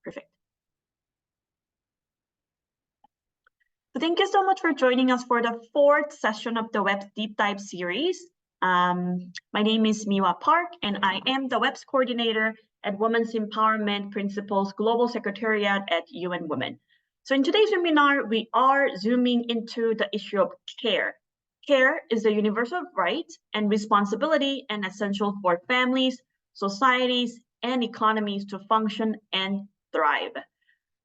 Perfect. So thank you so much for joining us for the 4th session of the WEPs Deep-dive series. My name is Miwa Park, and I am the WEPs coordinator at Women's Empowerment Principles Global Secretariat at UN Women. So in today's webinar, we are zooming into the issue of care. Care is a universal right and responsibility and essential for families, societies, and economies to function and thrive.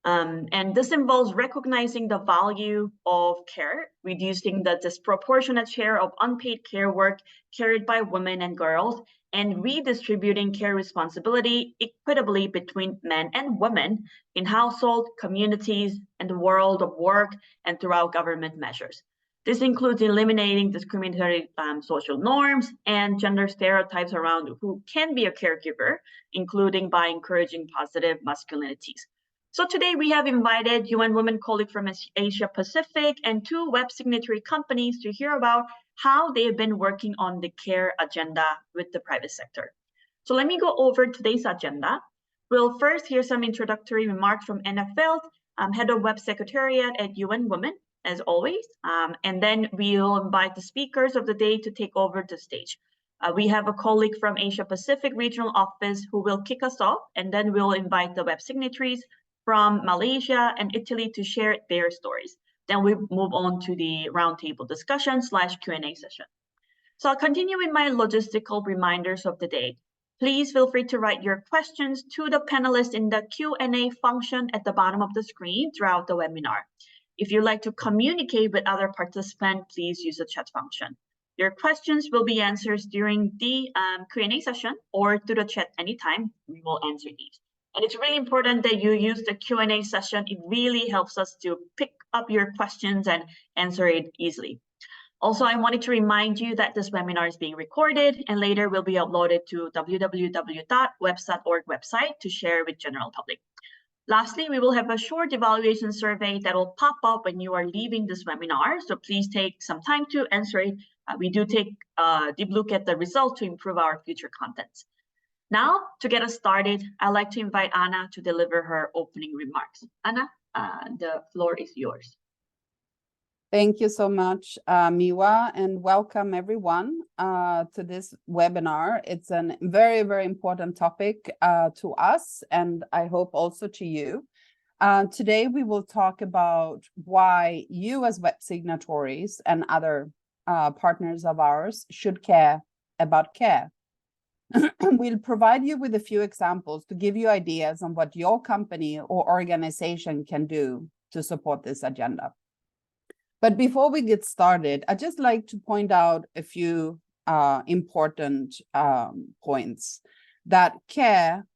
And this involves recognizing the value of care, reducing the disproportionate share of unpaid care work carried by women and girls, and redistributing care responsibility equitably between men and women in household, communities, and the world of work and throughout government measures. This includes eliminating discriminatory social norms and gender stereotypes around who can be a caregiver, including by encouraging positive masculinities. So today we have invited UN Women colleagues from Asia Pacific and 2 WEPs signatory companies to hear about how they have been working on the care agenda with the private sector. So let me go over today's agenda. We'll first hear some introductory remarks from NFL, Head of WEPs Secretariat at UN Women, as always, and then we'll invite the speakers of the day to take over the stage. We have a colleague from Asia Pacific Regional Office who will kick us off, and then we'll invite the WEPs signatories from Malaysia and Italy to share their stories. Then we move on to the roundtable discussion / Q&A session. So I'll continue with my logistical reminders of the day. Please feel free to write your questions to the panelists in the Q&A function at the bottom of the screen throughout the webinar. If you'd like to communicate with other participants, please use the chat function. Your questions will be answered during the Q&A session or through the chat anytime. We will answer these. And it's really important that you use the Q&A session. It really helps us to pick up your questions and answer it easily. Also, I wanted to remind you that this webinar is being recorded and later will be uploaded to www.weps.org website to share with general public. Lastly, we will have a short evaluation survey that will pop up when you are leaving this webinar. So please take some time to answer it. We do take a deep look at the results to improve our future contents. Now, to get us started, I'd like to invite Anna to deliver her opening remarks. Anna, the floor is yours. Thank you so much, Miwa, and welcome everyone to this webinar. It's a very, very important topic to us, and I hope also to you. Today, we will talk about why you as WEPs signatories and other partners of ours should care about care. We'll provide you with a few examples to give you ideas on what your company or organization can do to support this agenda. But before we get started, I'd just like to point out a few important points. That care,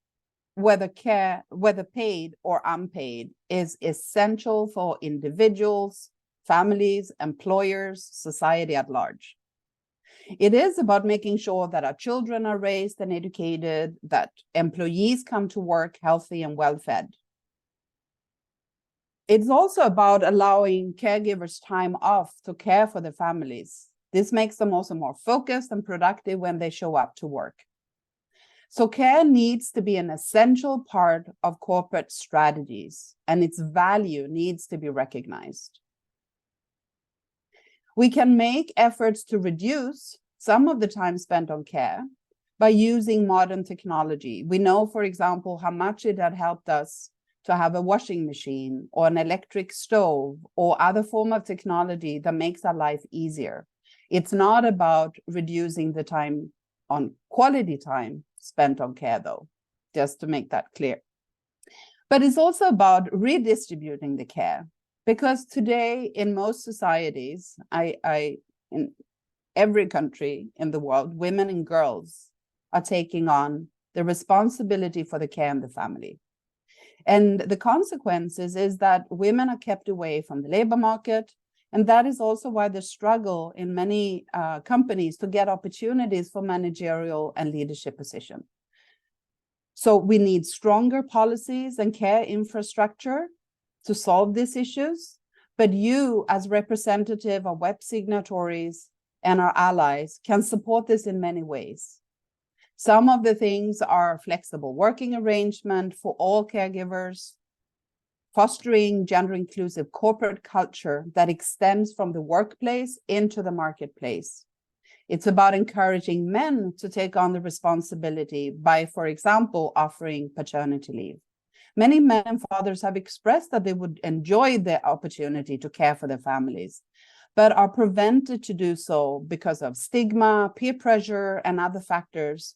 whether paid or unpaid, is essential for individuals, families, employers, society at large. It is about making sure that our children are raised and educated, that employees come to work healthy and well-fed. It's also about allowing caregivers time off to care for their families. This makes them also more focused and productive when they show up to work. So care needs to be an essential part of corporate strategies, and its value needs to be recognized. We can make efforts to reduce some of the time spent on care by using modern technology. We know, for example, how much it had helped us to have a washing machine or an electric stove or other form of technology that makes our life easier. It's not about reducing the time on quality time spent on care, though, just to make that clear. But it's also about redistributing the care. Because today, in most societies, in every country in the world, women and girls are taking on the responsibility for the care in the family. And the consequences is that women are kept away from the labor market. And that is also why the struggle in many companies to get opportunities for managerial and leadership positions. So we need stronger policies and care infrastructure to solve these issues, but you as representative of WEPs signatories and our allies can support this in many ways. Some of the things are flexible working arrangement for all caregivers, fostering gender-inclusive corporate culture that extends from the workplace into the marketplace. It's about encouraging men to take on the responsibility by, for example, offering paternity leave. Many men and fathers have expressed that they would enjoy the opportunity to care for their families, but are prevented to do so because of stigma, peer pressure, and other factors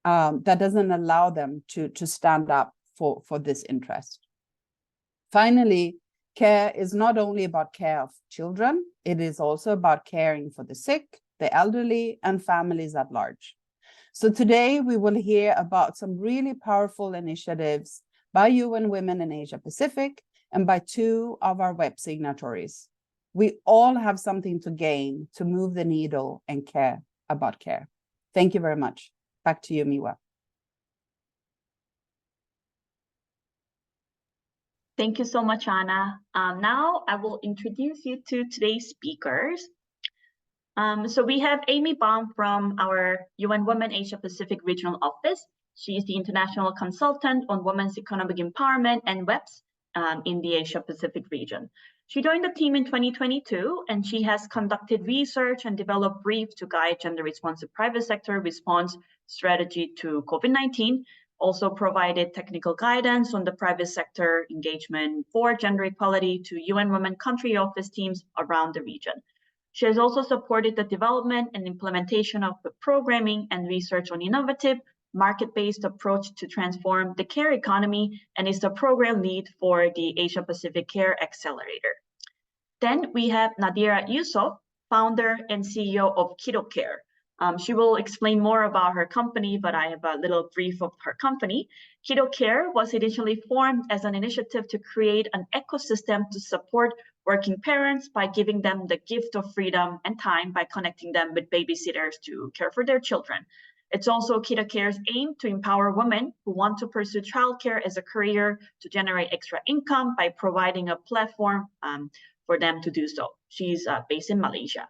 that doesn't allow them to stand up for this interest. Finally, care is not only about care of children, it is also about caring for the sick, the elderly, and families at large. So today we will hear about some really powerful initiatives by UN Women in Asia Pacific and by 2 of our WEP signatories. We all have something to gain to move the needle and care about care. Thank you very much. Back to you, Miwa. Thank you so much, Anna. Now I will introduce you to today's speakers. So we have Amy Baum from our UN Women Asia Pacific Regional Office. She is the international consultant on women's economic empowerment and WEPs in the Asia Pacific region. She joined the team in 2022, and she has conducted research and developed briefs to guide gender-responsive private sector response strategy to COVID-19, also provided technical guidance on the private sector engagement for gender equality to UN Women country office teams around the region. She has also supported the development and implementation of the programming and research on innovative, market-based approach to transform the care economy, and is the program lead for the Asia Pacific Care Accelerator. Then we have Nadira Yusoff, founder and CEO of Kiddocare. She will explain more about her company, but I have a little brief of her company. Kiddocare was initially formed as an initiative to create an ecosystem to support working parents by giving them the gift of freedom and time by connecting them with babysitters to care for their children. It's also Kiddocare's aim to empower women who want to pursue childcare as a career to generate extra income by providing a platform for them to do so. She's based in Malaysia.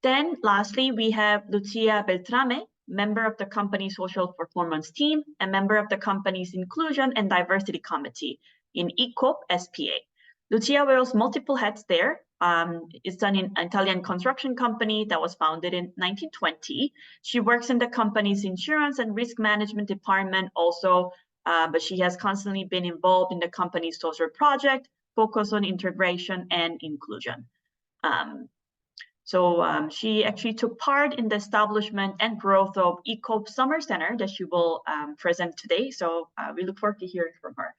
Then lastly, we have Lucia Beltrame, member of the company's social performance team and member of the company's inclusion and diversity committee in ECOP SPA. Lucia wears multiple hats there. It's an Italian construction company that was founded in 1920. She works in the company's insurance and risk management department also, but she has constantly been involved in the company's social project, focused on integration and inclusion. She actually took part in the establishment and growth of ECOP Summer Center that she will present today. So we look forward to hearing from her.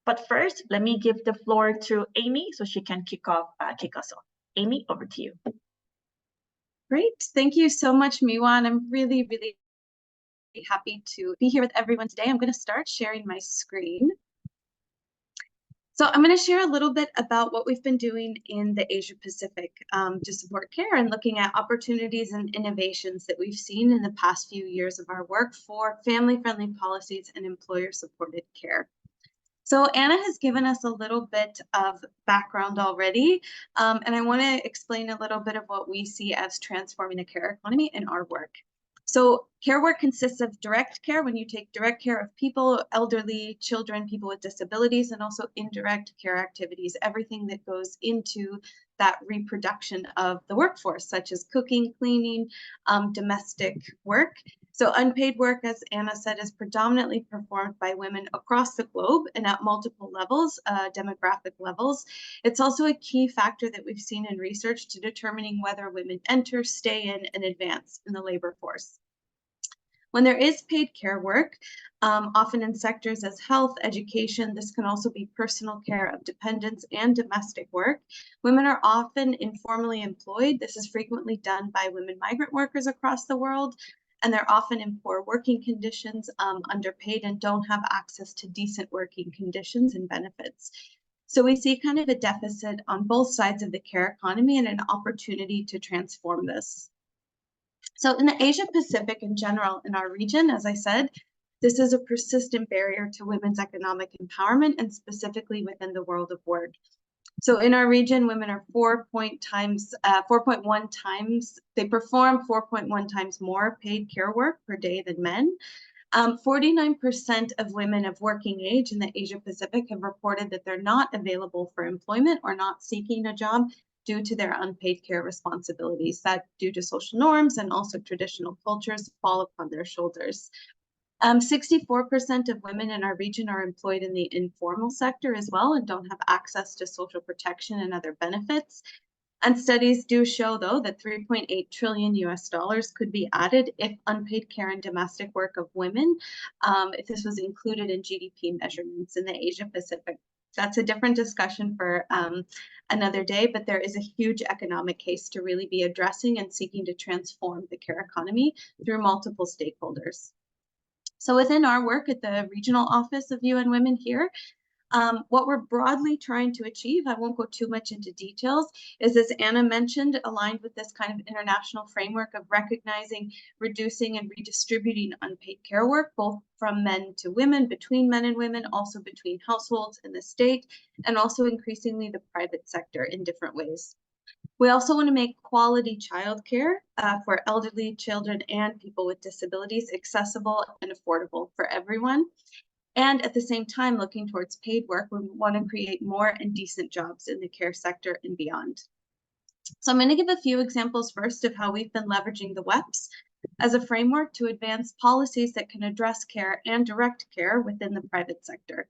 But first, let me give the floor to Amy so she can kick us off. Amy, over to you. Great. Thank you so much, Miwa. And I'm really, really happy to be here with everyone today. I'm going to start sharing my screen. So I'm going to share a little bit about what we've been doing in the Asia Pacific to support care and looking at opportunities and innovations that we've seen in the past few years of our work for family-friendly policies and employer-supported care. So Anna has given us a little bit of background already, and I want to explain a little bit of what we see as transforming the care economy in our work. So care work consists of direct care, when you take direct care of people, elderly, children, people with disabilities, and also indirect care activities, everything that goes into that reproduction of the workforce, such as cooking, cleaning, domestic work. So unpaid work, as Anna said, is predominantly performed by women across the globe and at multiple levels, demographic levels. It's also a key factor that we've seen in research to determining whether women enter, stay in, and advance in the labor force. When there is paid care work, often in sectors as health, education, this can also be personal care of dependents and domestic work. Women are often informally employed. This is frequently done by women migrant workers across the world, and they're often in poor working conditions, underpaid, and don't have access to decent working conditions and benefits. So we see kind of a deficit on both sides of the care economy and an opportunity to transform this. So in the Asia Pacific in general, in our region, as I said, this is a persistent barrier to women's economic empowerment and specifically within the world of work. So in our region, women are 4.1 times, they perform 4.1 times more paid care work per day than men. 49% of women of working age in the Asia Pacific have reported that they're not available for employment or not seeking a job due to their unpaid care responsibilities, that due to social norms and also traditional cultures fall upon their shoulders. 64% of women in our region are employed in the informal sector as well and don't have access to social protection and other benefits. And studies do show, though, that 3.8 trillion US dollars could be added if unpaid care and domestic work of women, if this was included in GDP measurements in the Asia Pacific. That's a different discussion for another day, but there is a huge economic case to really be addressing and seeking to transform the care economy through multiple stakeholders. So within our work at the regional office of UN Women here, what we're broadly trying to achieve, I won't go too much into details, is, as Anna mentioned, aligned with this kind of international framework of recognizing, reducing, and redistributing unpaid care work, both from men to women, between men and women, also between households and the state, and also increasingly the private sector in different ways. We also want to make quality childcare for elderly children and people with disabilities accessible and affordable for everyone. And at the same time, looking towards paid work, we want to create more and decent jobs in the care sector and beyond. So I'm going to give a few examples first of how we've been leveraging the WEPs as a framework to advance policies that can address care and direct care within the private sector.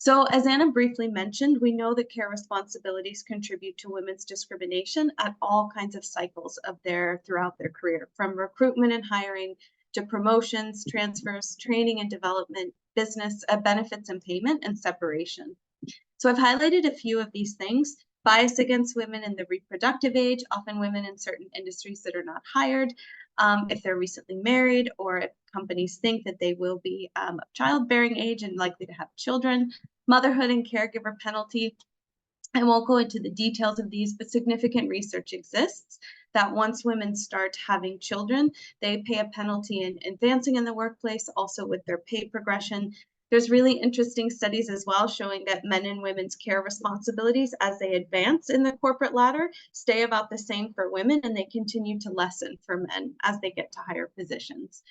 So as Anna briefly mentioned, we know that care responsibilities contribute to women's discrimination at all kinds of cycles of throughout their career, from recruitment and hiring to promotions, transfers, training and development, business benefits and payment, and separation. So I've highlighted a few of these things. Bias against women in the reproductive age, often women in certain industries that are not hired, if they're recently married, or if companies think that they will be of childbearing age and likely to have children. Motherhood and caregiver penalty. I won't go into the details of these, but significant research exists that once women start having children, they pay a penalty in advancing in the workplace, also with their pay progression. There's really interesting studies as well showing that men and women's care responsibilities as they advance in the corporate ladder stay about the same for women, and they continue to lessen for men as they get to higher positions.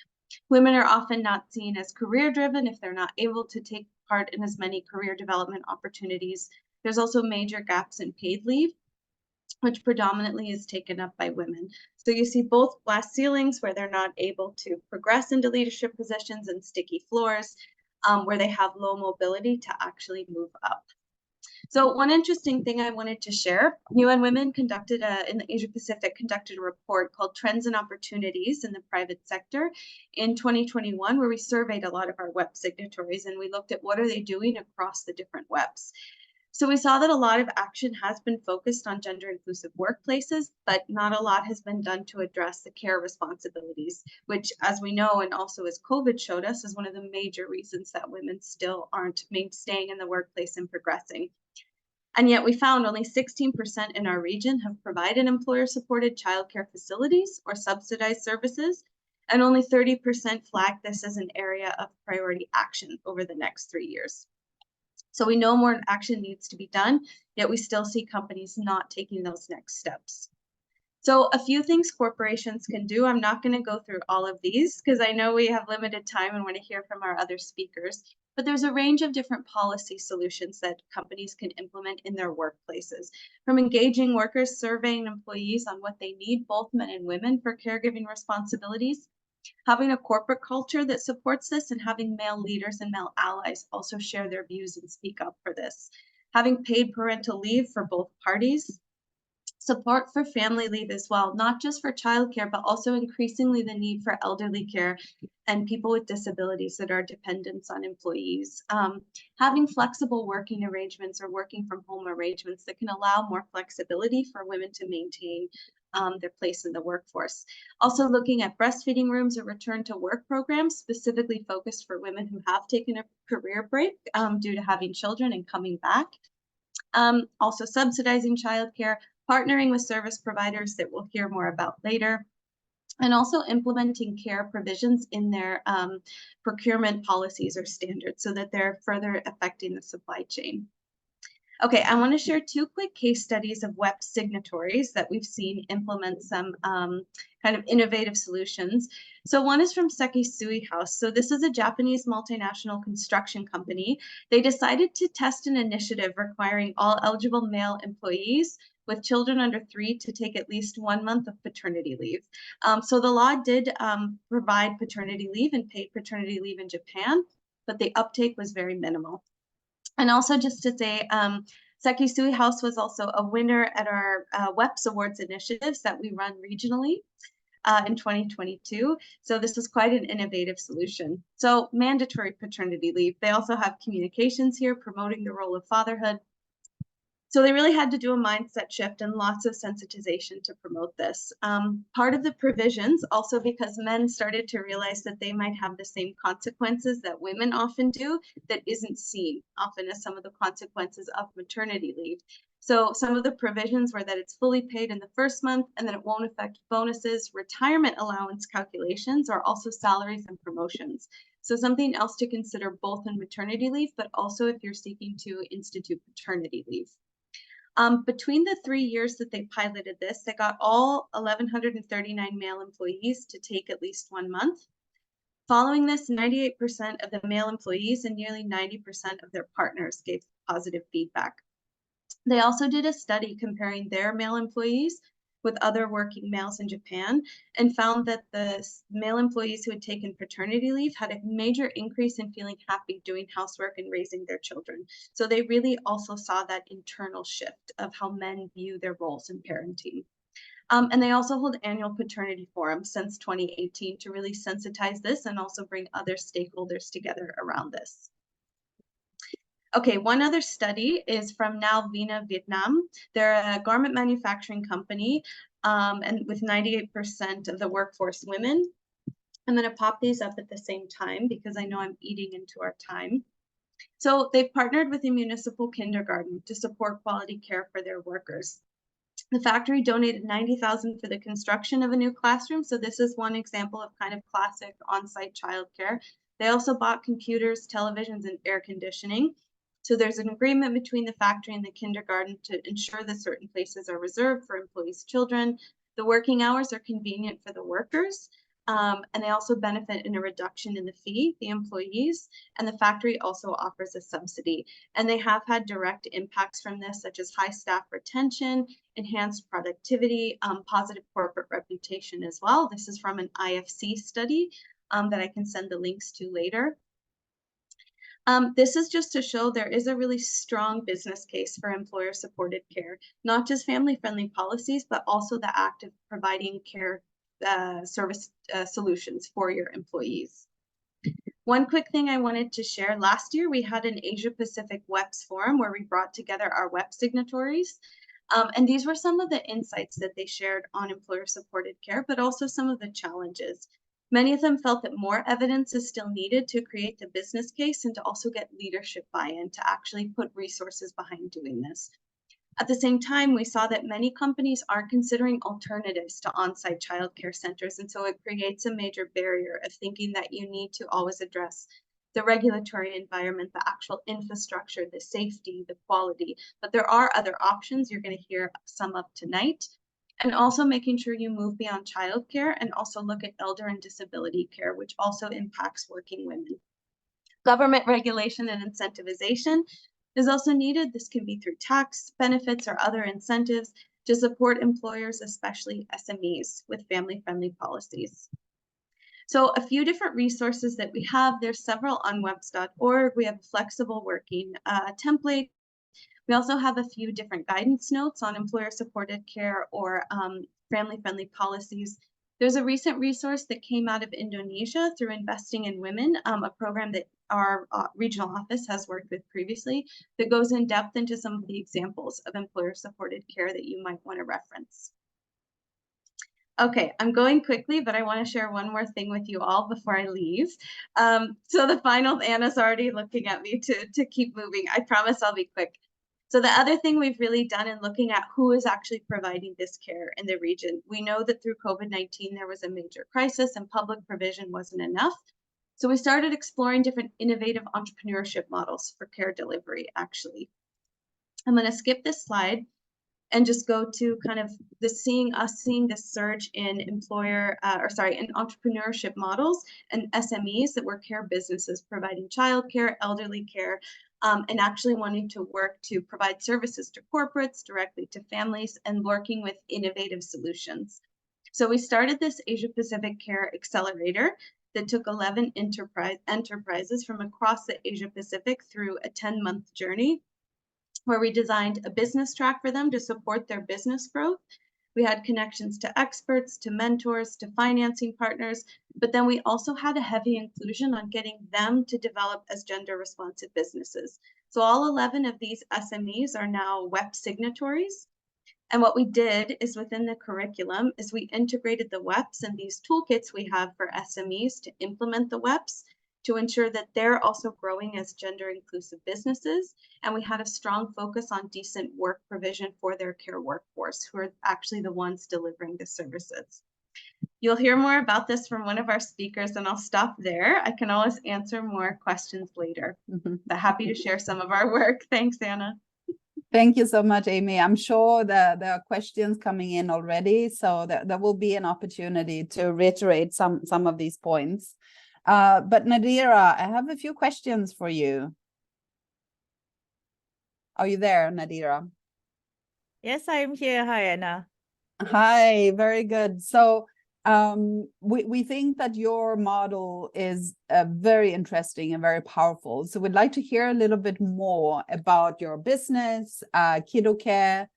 Women are often not seen as career-driven if they're not able to take part in as many career development opportunities. There's also major gaps in paid leave, which predominantly is taken up by women. So you see both glass ceilings where they're not able to progress into leadership positions and sticky floors where they have low mobility to actually move up. So one interesting thing I wanted to share, UN Women in the Asia Pacific conducted a report called Trends and Opportunities in the Private Sector in 2021, where we surveyed a lot of our WEP signatories and we looked at what are they doing across the different WEPs. So we saw that a lot of action has been focused on gender-inclusive workplaces, but not a lot has been done to address the care responsibilities, which, as we know, and also as COVID showed us, is one of the major reasons that women still aren't staying in the workplace and progressing. And yet we found only 16% in our region have provided employer-supported childcare facilities or subsidized services, and only 30% flagged this as an area of priority action over the next 3 years. So we know more action needs to be done, yet we still see companies not taking those next steps. So a few things corporations can do. I'm not going to go through all of these because I know we have limited time and want to hear from our other speakers, but there's a range of different policy solutions that companies can implement in their workplaces, from engaging workers, surveying employees on what they need, both men and women, for caregiving responsibilities, having a corporate culture that supports this, and having male leaders and male allies also share their views and speak up for this. Having paid parental leave for both parties, support for family leave as well, not just for childcare, but also increasingly the need for elderly care and people with disabilities that are dependents on employees. Having flexible working arrangements or working from home arrangements that can allow more flexibility for women to maintain their place in the workforce. Also looking at breastfeeding rooms or return to work programs specifically focused for women who have taken a career break due to having children and coming back. Also subsidizing childcare, partnering with service providers that we'll hear more about later, and also implementing care provisions in their procurement policies or standards so that they're further affecting the supply chain. Okay, I want to share two quick case studies of WEPs signatories that we've seen implement some kind of innovative solutions. So one is from Sekisui House. So this is a Japanese multinational construction company. They decided to test an initiative requiring all eligible male employees with children under 3 to take at least 1 month of paternity leave. So the law did provide paternity leave and paid paternity leave in Japan, but the uptake was very minimal. And also just to say, Sekisui House was also a winner at our WEPs Awards initiatives that we run regionally in 2022. So this was quite an innovative solution. So mandatory paternity leave. They also have communications here promoting the role of fatherhood. So they really had to do a mindset shift and lots of sensitization to promote this. Part of the provisions, also because men started to realize that they might have the same consequences that women often do, that isn't seen often as some of the consequences of maternity leave. So some of the provisions were that it's fully paid in the first month and that it won't affect bonuses, retirement allowance calculations, or also salaries and promotions. So something else to consider both in maternity leave, but also if you're seeking to institute paternity leave. Between the 3 years that they piloted this, they got all 1,139 male employees to take at least 1 month. Following this, 98% of the male employees and nearly 90% of their partners gave positive feedback. They also did a study comparing their male employees with other working males in Japan and found that the male employees who had taken paternity leave had a major increase in feeling happy doing housework and raising their children. So they really also saw that internal shift of how men view their roles in parenting. And they also hold annual paternity forums since 2018 to really sensitize this and also bring other stakeholders together around this. Okay, one other study is from Now Vina Vietnam. They're a garment manufacturing company and with 98% of the workforce women. I'm going to pop these up at the same time because I know I'm eating into our time. So they've partnered with a municipal kindergarten to support quality care for their workers. The factory donated $90,000 for the construction of a new classroom. So this is one example of kind of classic on-site childcare. They also bought computers, televisions, and air conditioning. So there's an agreement between the factory and the kindergarten to ensure that certain places are reserved for employees' children. The working hours are convenient for the workers, and they also benefit in a reduction in the fee, the employees, and the factory also offers a subsidy. And they have had direct impacts from this, such as high staff retention, enhanced productivity, positive corporate reputation as well. This is from an IFC study that I can send the links to later. This is just to show there is a really strong business case for employer-supported care, not just family-friendly policies, but also the act of providing care service solutions for your employees. One quick thing I wanted to share, last year we had an Asia Pacific WEPs forum where we brought together our WEPs signatories. And these were some of the insights that they shared on employer-supported care, but also some of the challenges. Many of them felt that more evidence is still needed to create the business case and to also get leadership buy-in to actually put resources behind doing this. At the same time, we saw that many companies aren't considering alternatives to on-site childcare centers, and so it creates a major barrier of thinking that you need to always address the regulatory environment, the actual infrastructure, the safety, the quality. But there are other options. You're going to hear some of tonight. And also making sure you move beyond childcare and also look at elder and disability care, which also impacts working women. Government regulation and incentivization is also needed. This can be through tax benefits or other incentives to support employers, especially SMEs, with family-friendly policies. So a few different resources that we have, there's several on WEPs.org. We have a flexible working template. We also have a few different guidance notes on employer-supported care or family-friendly policies. There's a recent resource that came out of Indonesia through Investing in Women, a program that our regional office has worked with previously that goes in depth into some of the examples of employer-supported care that you might want to reference. Okay, I'm going quickly, but I want to share one more thing with you all before I leave. So the final, Anna's already looking at me to keep moving. I promise I'll be quick. So the other thing we've really done in looking at who is actually providing this care in the region, we know that through COVID-19, there was a major crisis and public provision wasn't enough. So we started exploring different innovative entrepreneurship models for care delivery, actually. I'm going to skip this slide and just go to kind of seeing this surge in in entrepreneurship models and SMEs that were care businesses providing childcare, elderly care, and actually wanting to work to provide services to corporates, directly to families, and working with innovative solutions. So we started this Asia Pacific Care Accelerator that took 11 enterprises from across the Asia Pacific through a 10-month journey, where we designed a business track for them to support their business growth. We had connections to experts, to mentors, to financing partners, but then we also had a heavy inclusion on getting them to develop as gender responsive businesses. So all 11 of these SMEs are now WEP signatories. And what we did is within the curriculum is we integrated the WEPs and these toolkits we have for SMEs to implement the WEPs to ensure that they're also growing as gender inclusive businesses. And we had a strong focus on decent work provision for their care workforce, who are actually the ones delivering the services. You'll hear more about this from one of our speakers, and I'll stop there. I can always answer more questions later, but happy to share some of our work. Thanks, Anna. Thank you so much, Amy. I'm sure that there are questions coming in already, so there will be an opportunity to reiterate some of these points. But Nadira, I have a few questions for you. Are you there, Nadira? Yes, I am here. Hi, Anna. Hi, very good. So we think that your model is very interesting and very powerful. So we'd like to hear a little bit more about your business, Kiddocare.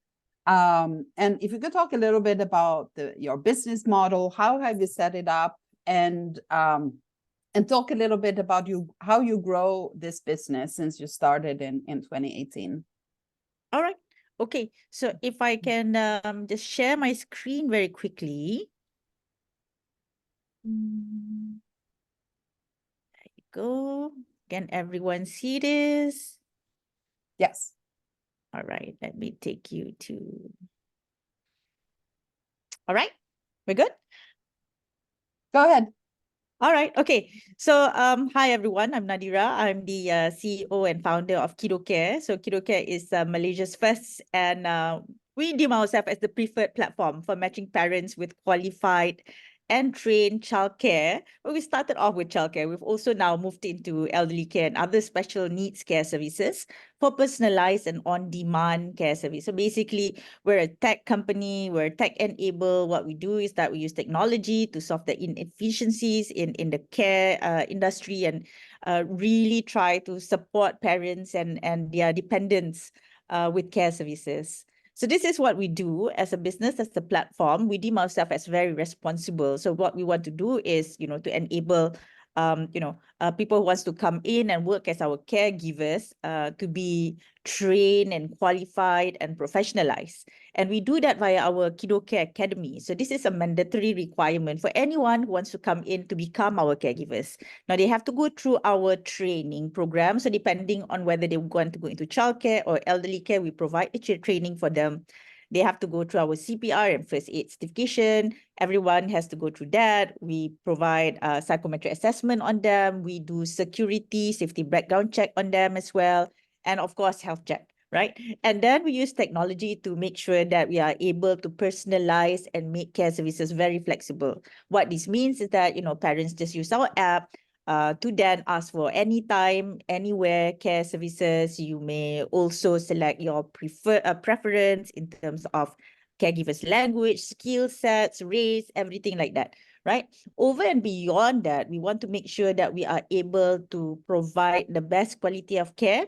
And if you could talk a little bit about your business model, how have you set it up, and talk a little bit about how you grow this business since you started in 2018. All right. Okay. So if I can just share my screen very quickly. There you go. Can everyone see this? Yes. All right. Let me take you to. All right. We're good? Go ahead. All right. Okay. So, hi everyone. I'm Nadira. I'm the CEO and founder of Kiddocare. So, Kiddocare is Malaysia's first, and we deem ourselves as the preferred platform for matching parents with qualified and trained childcare. Well, we started off with childcare. We've also now moved into elderly care and other special needs care services for personalized and on-demand care service. So basically, we're a tech company, we're tech-enabled. What we do is that we use technology to solve the inefficiencies in the care industry, and really try to support parents and their dependents with care services. So this is what we do as a business, as a platform. We deem ourselves as very responsible. So what we want to do is, to enable, people who wants to come in and work as our caregivers to be trained and qualified and professionalized. And we do that via our Kiddocare Academy. So this is a mandatory requirement for anyone who wants to come in to become our caregivers. Now they have to go through our training program. So depending on whether they want to go into childcare or elderly care, we provide the training for them. They have to go through our CPR and first aid certification. Everyone has to go through that. We provide psychometric assessment on them. We do security, safety background check on them as well. And of course, health check, right? And then we use technology to make sure that we are able to personalize and make care services very flexible. What this means is that, parents just use our app to then ask for anytime, anywhere care services. You may also select your preference in terms of caregivers' language, skill sets, race, everything like that, right? Over and beyond that, we want to make sure that we are able to provide the best quality of care,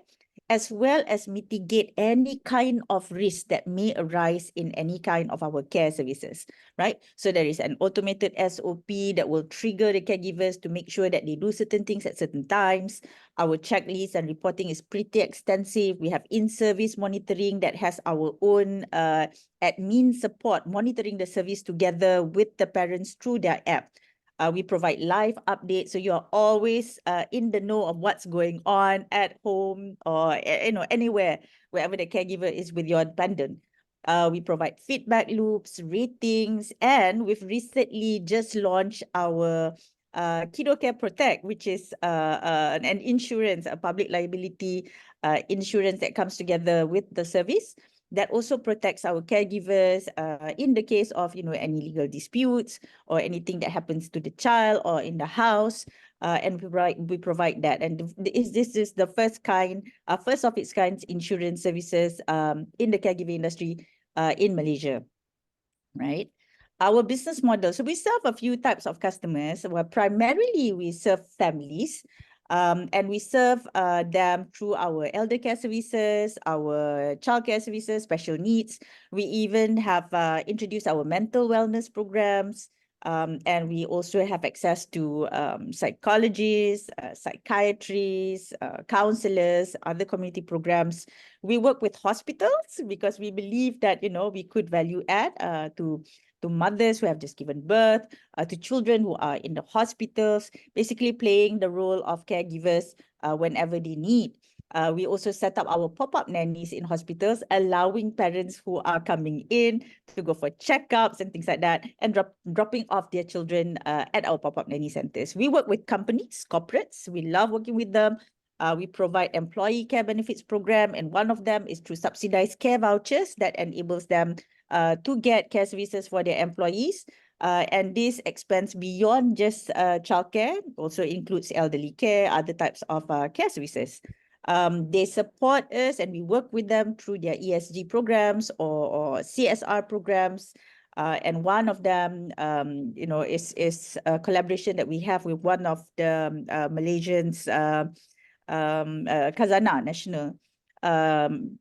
as well as mitigate any kind of risk that may arise in any kind of our care services, right? So there is an automated SOP that will trigger the caregivers to make sure that they do certain things at certain times. Our checklist and reporting is pretty extensive. We have in-service monitoring that has our own admin support, monitoring the service together with the parents through their app. We provide live updates, so you're always in the know of what's going on at home or anywhere, wherever the caregiver is with your dependent. We provide feedback loops, ratings, and we've recently just launched our Kiddocare Protect, which is an insurance, a public liability insurance that comes together with the service that also protects our caregivers in the case of, any legal disputes or anything that happens to the child or in the house. And we provide that. And this is the first of its kind insurance services in the caregiving industry in Malaysia, right? Our business model, so we serve a few types of customers. Well, primarily we serve families, and we serve them through our elder care services, our childcare services, special needs. We even have introduced our mental wellness programs, and we also have access to psychologists, psychiatrists, counselors, other community programs. We work with hospitals because we believe that, we could value add to mothers who have just given birth, to children who are in the hospitals, basically playing the role of caregivers whenever they need. We also set up our pop-up nannies in hospitals, allowing parents who are coming in to go for checkups and things like that, and dropping off their children at our pop-up nanny centers. We work with companies, corporates. We love working with them. We provide employee care benefits program, and one of them is through subsidized care vouchers that enables them to get care services for their employees. And this expands beyond just childcare, also includes elderly care, other types of care services. They support us and we work with them through their ESG programs or CSR programs. And one of them, is a collaboration that we have with one of the Malaysians, Khazanah National.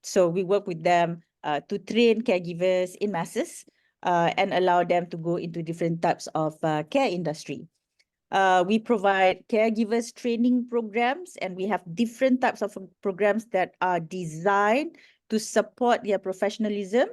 So we work with them to train caregivers in masses and allow them to go into different types of care industry. We provide caregivers training programs, and we have different types of programs that are designed to support their professionalism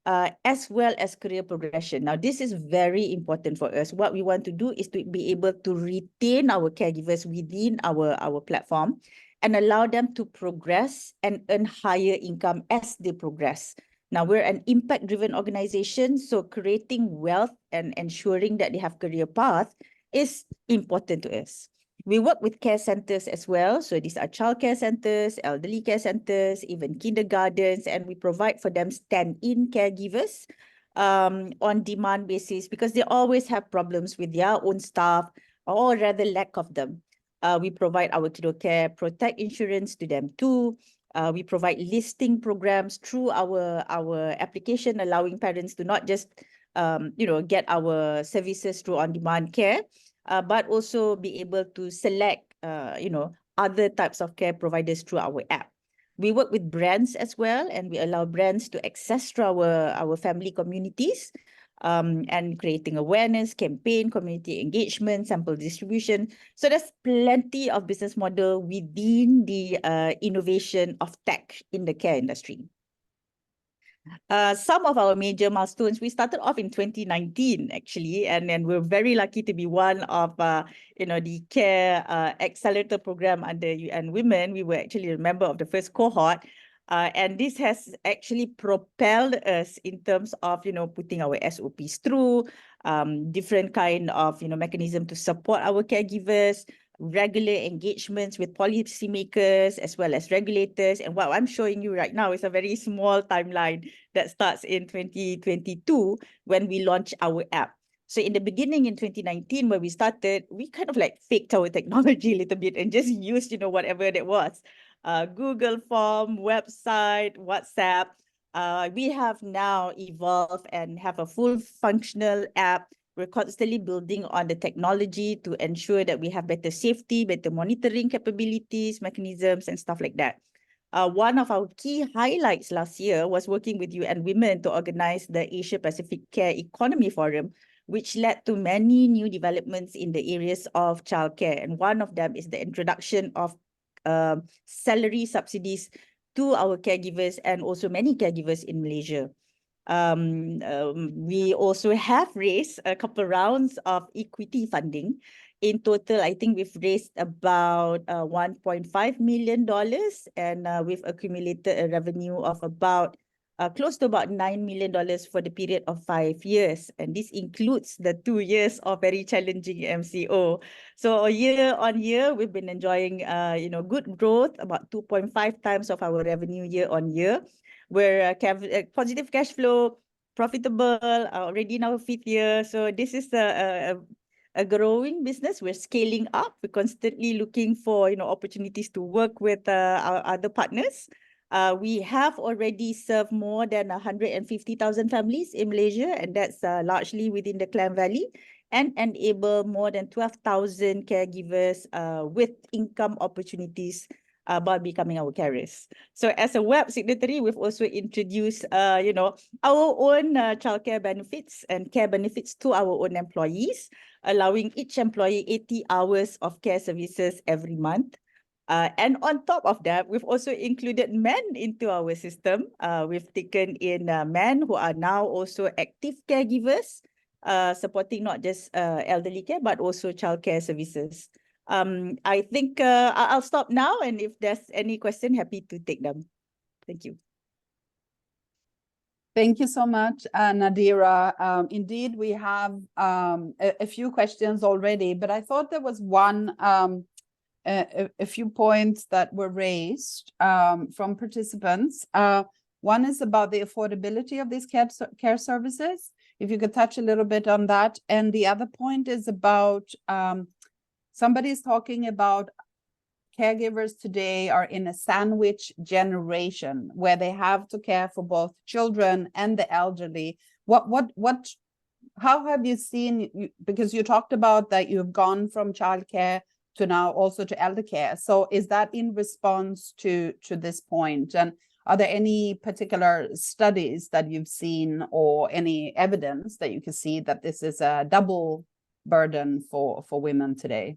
as well as career progression. Now, this is very important for us. What we want to do is to be able to retain our caregivers within our platform and allow them to progress and earn higher income as they progress. Now, we're an impact-driven organization, so creating wealth and ensuring that they have career path is important to us. We work with care centers as well. So these are childcare centers, elderly care centers, even kindergartens, and we provide for them stand-in caregivers on demand basis because they always have problems with their own staff or rather lack of them. We provide our Kiddocare Protect insurance to them too. We provide listing programs through our application, allowing parents to not just get our services through on-demand care, but also be able to select other types of care providers through our app. We work with brands as well, and we allow brands to access through our family communities, and creating awareness, campaign, community engagement, sample distribution. So there's plenty of business model within the innovation of tech in the care industry. Some of our major milestones, we started off in 2019 actually, and then we're very lucky to be one of the care accelerator program under UN Women. We were actually a member of the first cohort. And this has actually propelled us in terms of, putting our SOPs through, different kind of, mechanism to support our caregivers, regular engagements with policymakers as well as regulators. And what I'm showing you right now is a very small timeline that starts in 2022 when we launched our app. So in the beginning in 2019, when we started, we kind of like faked our technology a little bit and just used, whatever that was. Google form, website, WhatsApp. We have now evolved and have a full functional app. We're constantly building on the technology to ensure that we have better safety, better monitoring capabilities, mechanisms, and stuff like that. One of our key highlights last year was working with UN Women to organize the Asia Pacific Care Economy Forum, which led to many new developments in the areas of childcare. And one of them is the introduction of salary subsidies to our caregivers and also many caregivers in Malaysia. We also have raised a couple rounds of equity funding. In total, I think we've raised about $1.5 million, and we've accumulated a revenue of about close to about $9 million for the period of 5 years. And this includes the 2 years of very challenging MCO. So year on year, we've been enjoying, good growth, about 2.5 times of our revenue year on year. We're positive cash flow, profitable, already in our 5th year. So this is a growing business. We're scaling up. We're constantly looking for, opportunities to work with our other partners. We have already served more than 150,000 families in Malaysia, and that's largely within the Klang Valley, and enable more than 12,000 caregivers with income opportunities by becoming our carers. So as a WEP signatory, we've also introduced, our own childcare benefits and care benefits to our own employees, allowing each employee 80 hours of care services every month. And on top of that, we've also included men into our system. We've taken in men who are now also active caregivers, supporting not just elderly care, but also childcare services. I think I'll stop now, and if there's any question, happy to take them. Thank you. Thank you so much, Nadira. Indeed, we have a few questions already, but I thought there was a few points that were raised from participants. One is about the affordability of these care services. If you could touch a little bit on that. And the other point is about somebody's talking about caregivers today are in a sandwich generation where they have to care for both children and the elderly. How have you seen, because you talked about that you've gone from childcare to now also to elder care. So is that in response to this point? And are there any particular studies that you've seen or any evidence that you can see that this is a double burden for women today?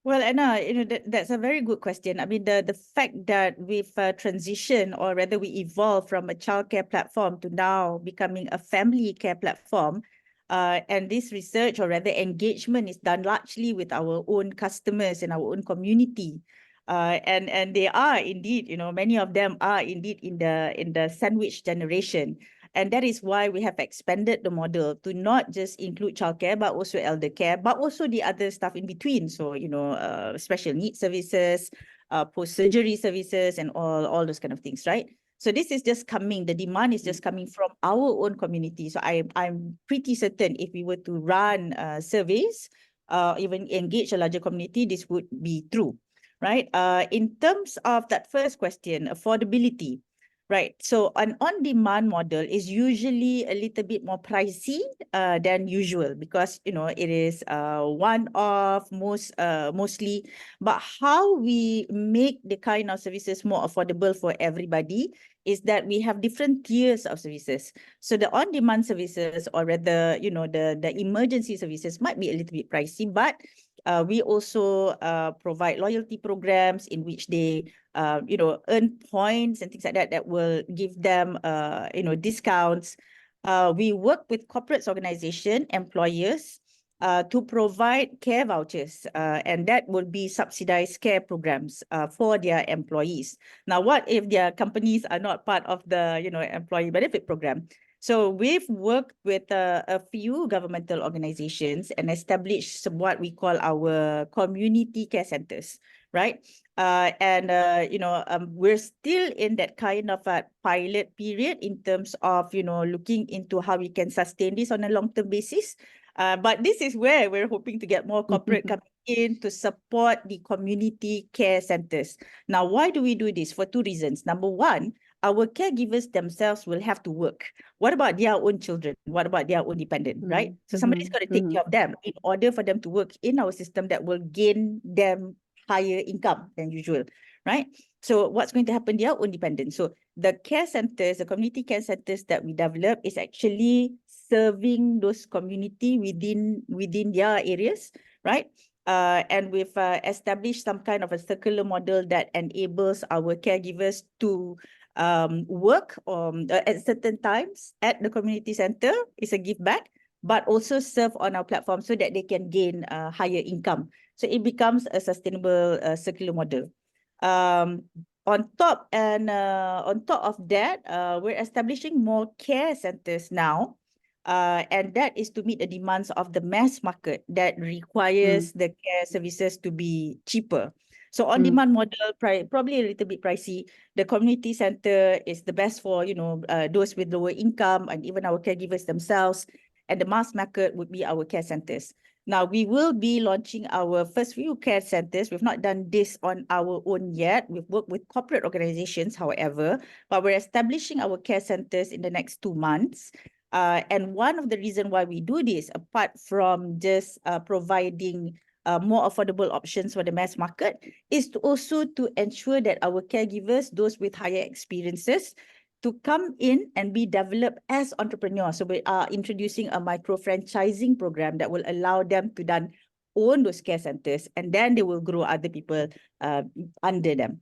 Well, Anna, that's a very good question. I mean, the fact that we've transitioned, or rather we evolved from a childcare platform to now becoming a family care platform, and this research, or rather engagement, is done largely with our own customers and our own community. And they are indeed, many of them are indeed in the sandwich generation. And that is why we have expanded the model to not just include childcare, but also elder care, but also the other stuff in between. So, special needs services, post-surgery services, and all those kind of things, right? So this is just coming, the demand is just coming from our own community. So I'm pretty certain if we were to run surveys, even engage a larger community, this would be true, right? In terms of that first question, affordability, right? So an on-demand model is usually a little bit more pricey than usual because, it is one-off mostly. But how we make the kind of services more affordable for everybody is that we have different tiers of services. So the on-demand services, or rather, the emergency services might be a little bit pricey, but we also provide loyalty programs in which they earn points and things like that that will give them discounts. We work with corporate organization, employers, to provide care vouchers, and that would be subsidized care programs for their employees. Now, what if their companies are not part of the employee benefit program? So we've worked with a few governmental organizations and established what we call our community care centers, right? We're still in that kind of a pilot period in terms of, looking into how we can sustain this on a long-term basis. But this is where we're hoping to get more corporate coming in to support the community care centers. Now, why do we do this? For two reasons. Number one, our caregivers themselves will have to work. What about their own children? What about their own dependent, right? So somebody's got to take care of them in order for them to work in our system that will gain them higher income than usual, right? So what's going to happen? Their own dependent. So the care centers, the community care centers that we develop is actually serving those community within their areas, right? And we've established some kind of a circular model that enables our caregivers to work at certain times at the community center. It's a give back, but also serve on our platform so that they can gain higher income. So it becomes a sustainable circular model. On top of that, we're establishing more care centers now. And that is to meet the demands of the mass market that requires the care services to be cheaper. So on-demand model, probably a little bit pricey. The community center is the best for, those with lower income and even our caregivers themselves. And the mass market would be our care centers. Now, we will be launching our first few care centers. We've not done this on our own yet. We've worked with corporate organizations, however, but we're establishing our care centers in the next 2 months. And one of the reasons why we do this, apart from just providing more affordable options for the mass market, is to also to ensure that our caregivers, those with higher experiences, to come in and be developed as entrepreneurs. So we are introducing a micro-franchising program that will allow them to then own those care centers, and then they will grow other people under them.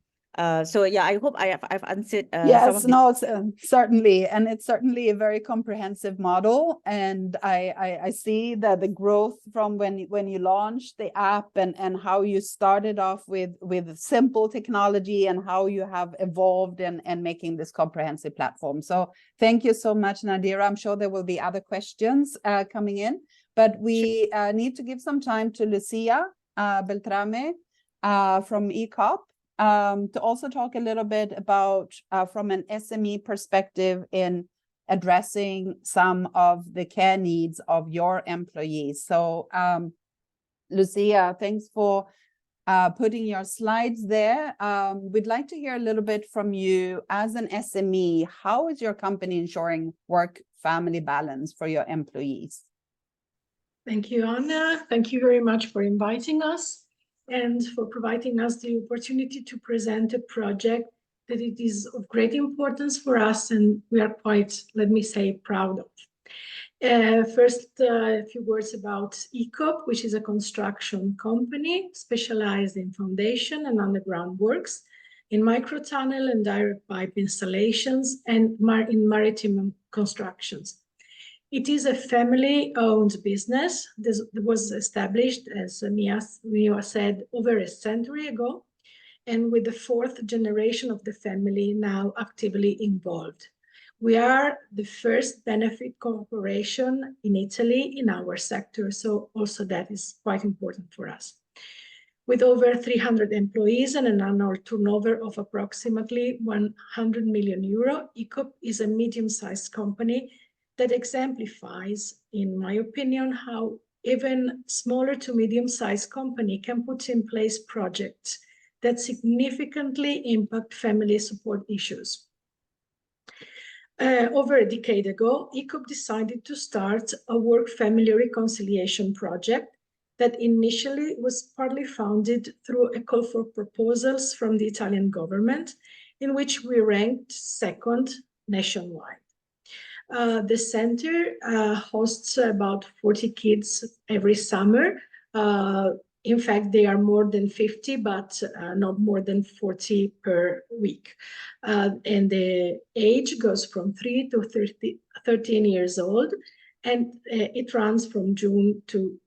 So yeah, I hope I've answered yes, no, certainly, and it's certainly a very comprehensive model, and I see that the growth from when you launched the app and how you started off with simple technology and how you have evolved and making this comprehensive platform. So thank you so much, Nadira. I'm sure there will be other questions coming in, but we need to give some time to Lucia Beltrame from ECOP. To also talk a little bit about from an SME perspective in addressing some of the care needs of your employees. So Lucia, thanks for putting your slides there. We'd like to hear a little bit from you as an SME. How is your company ensuring work-family balance for your employees? Thank you, Anna. Thank you very much for inviting us and for providing us the opportunity to present a project that it is of great importance for us and we are quite, let me say, proud of. First, a few words about ECOP, which is a construction company specialized in foundation and underground works, in microtunnel and direct pipe installations, and in maritime constructions. It is a family-owned business. This was established, as Mia said, over a century ago, and with the 4th generation of the family now actively involved. We are the first benefit corporation in Italy in our sector, so also that is quite important for us. With over 300 employees and an annual turnover of approximately 100 million euro, ECOP is a medium-sized company that exemplifies, in my opinion, how even smaller to medium-sized company can put in place projects that significantly impact family support issues. Over a decade ago, ECOP decided to start a work-family reconciliation project that initially was partly funded through a call for proposals from the Italian government, in which we ranked 2nd nationwide. The center hosts about 40 kids every summer. In fact, they are more than 50, but not more than 40 per week. And the age goes from 3 to 13 years old, and it runs from June to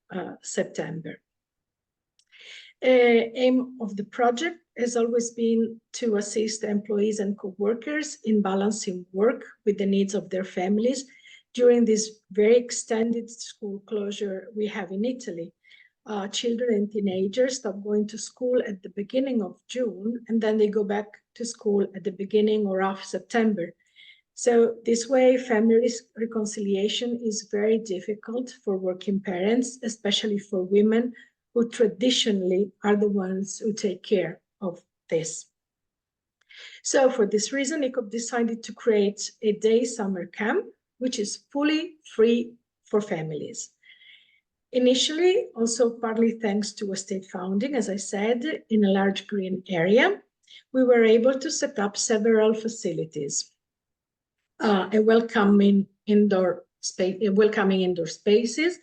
September. Aim of the project has always been to assist employees and co-workers in balancing work with the needs of their families during this very extended school closure we have in Italy. Children and teenagers stop going to school at the beginning of June, and then they go back to school at the beginning or of September. So this way, family reconciliation is very difficult for working parents, especially for women who traditionally are the ones who take care of this. So for this reason, ECOP decided to create a day summer camp, which is fully free for families. Initially, also partly thanks to a state funding, as I said, in a large green area, we were able to set up several facilities. A welcoming indoor spaces,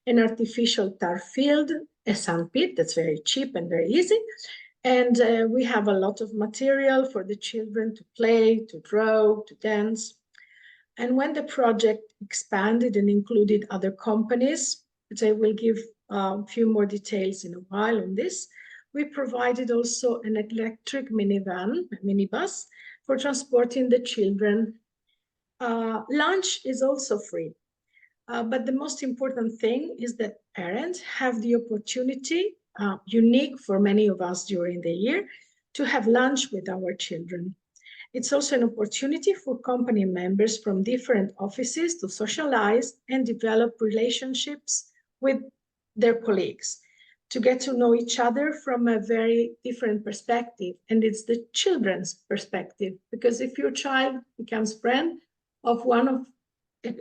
an artificial turf field, a sand pit that's very cheap and very easy. And we have a lot of material for the children to play, to draw, to dance. And when the project expanded and included other companies, which I will give a few more details in a while on this, we provided also an electric minibus for transporting the children. Lunch is also free. But the most important thing is that parents have the opportunity, unique for many of us during the year, to have lunch with our children. It's also an opportunity for company members from different offices to socialize and develop relationships with their colleagues, to get to know each other from a very different perspective. And it's the children's perspective, because if your child becomes friend of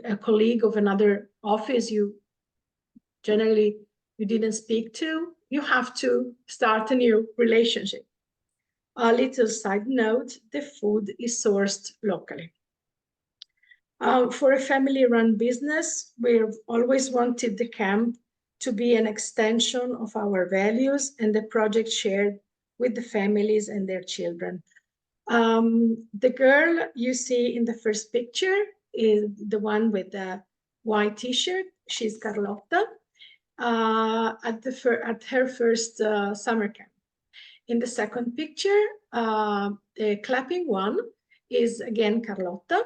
a colleague of another office you didn't speak to, you have to start a new relationship. A little side note, the food is sourced locally. For a family-run business, we've always wanted the camp to be an extension of our values and the project shared with the families and their children. The girl you see in the first picture is the one with the white t-shirt. She's Carlotta at her first summer camp. In the second picture, the clapping one is again Carlotta,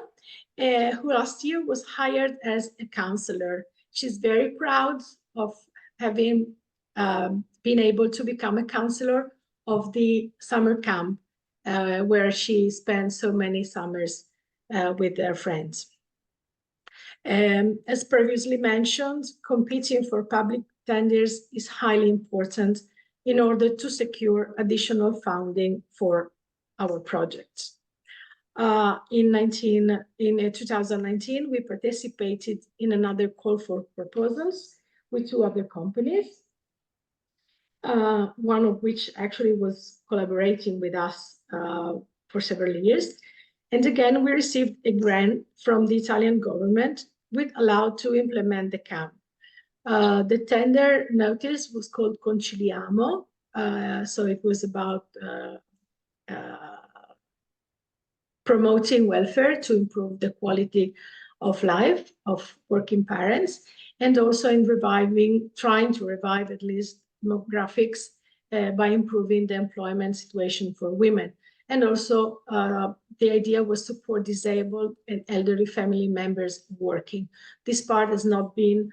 who last year was hired as a counselor. She's very proud of having been able to become a counselor of the summer camp, where she spent so many summers with their friends. As previously mentioned, competing for public tenders is highly important in order to secure additional funding for our projects. In 2019, we participated in another call for proposals with 2 other companies, one of which actually was collaborating with us for several years. And again, we received a grant from the Italian government, which allowed to implement the camp. The tender notice was called Conciliamo, so it was about promoting welfare to improve the quality of life of working parents, and also in trying to revive at least demographics by improving the employment situation for women. And also the idea was to support disabled and elderly family members working. This part has not been